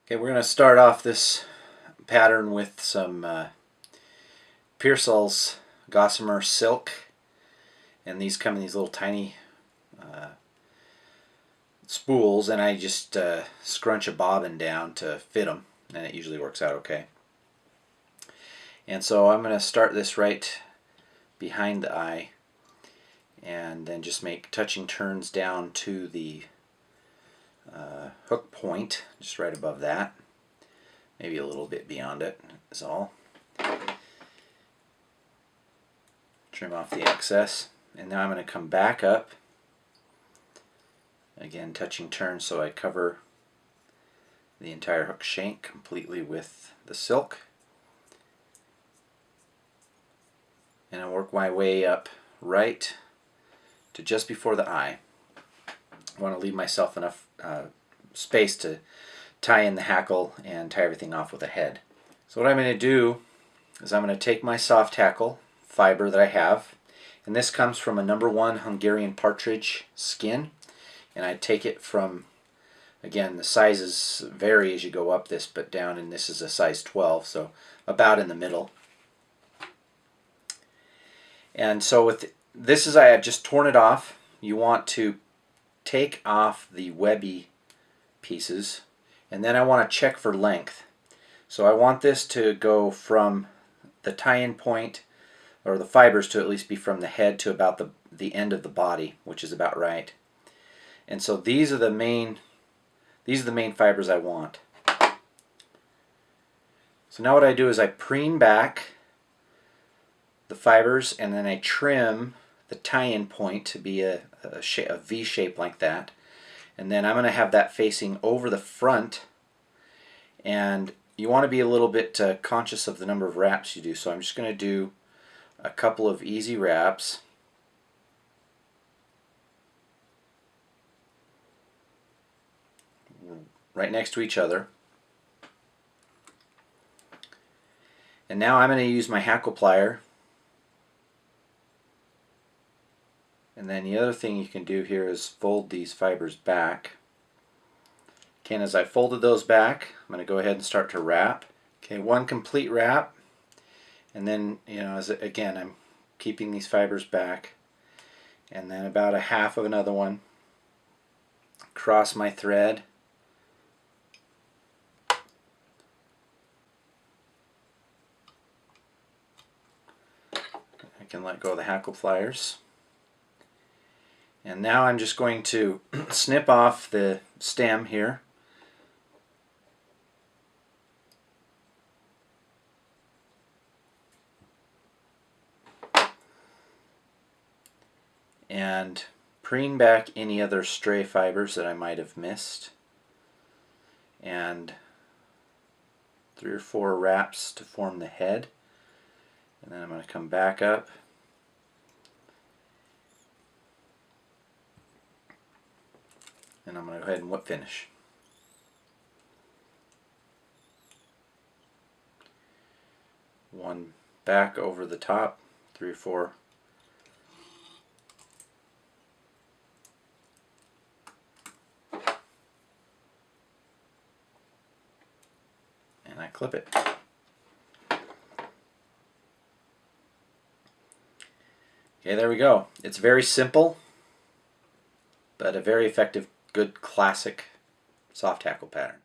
Okay, we're going to start off this pattern with some Pearsall's Gossamer Silk, and these come in these little tiny spools, and I just scrunch a bobbin down to fit them, and it usually works out okay. And so I'm going to start this right behind the eye, and then just make touching turns down to the hook point, just right above that, maybe a little bit beyond it is all. Trim off the excess, and now I'm going to come back up, again touching turn so I cover the entire hook shank completely with the silk, and I work my way up right to just before the eye. I want to leave myself enough space to tie in the hackle and tie everything off with a head. So what I'm going to do is I'm going to take my soft hackle fiber that I have, and this comes from a #1 Hungarian Partridge skin, and I take it from, again, the sizes vary as you go up this, but down, and this is a size 12, so about in the middle. And so with this, is I have just torn it off. You want to take off the webby pieces, and then I want to check for length. So I want this to go from the tie-in point, or the fibers to at least be from the head to about the end of the body, which is about right. And so these are the main fibers I want. So now what I do is I preen back the fibers, and then I trim the tie-in point to be a V shape like that, and then I'm going to have that facing over the front, and you want to be a little bit conscious of the number of wraps you do, so I'm just going to do a couple of easy wraps. Right next to each other. And now I'm going to use my hackle plier. And then the other thing you can do here is fold these fibers back. Okay, and as I folded those back, I'm going to go ahead and start to wrap. Okay, one complete wrap, and then, you know, again, I'm keeping these fibers back, and then about a half of another one. Cross my thread. I can let go of the hackle pliers. And now I'm just going to snip off the stem here. And preen back any other stray fibers that I might have missed. And 3 or 4 wraps to form the head. And then I'm going to come back up. And I'm going to go ahead and whip finish. One back over the top, 3 or 4. And I clip it. Okay, there we go. It's very simple, but a very effective, good classic soft hackle pattern.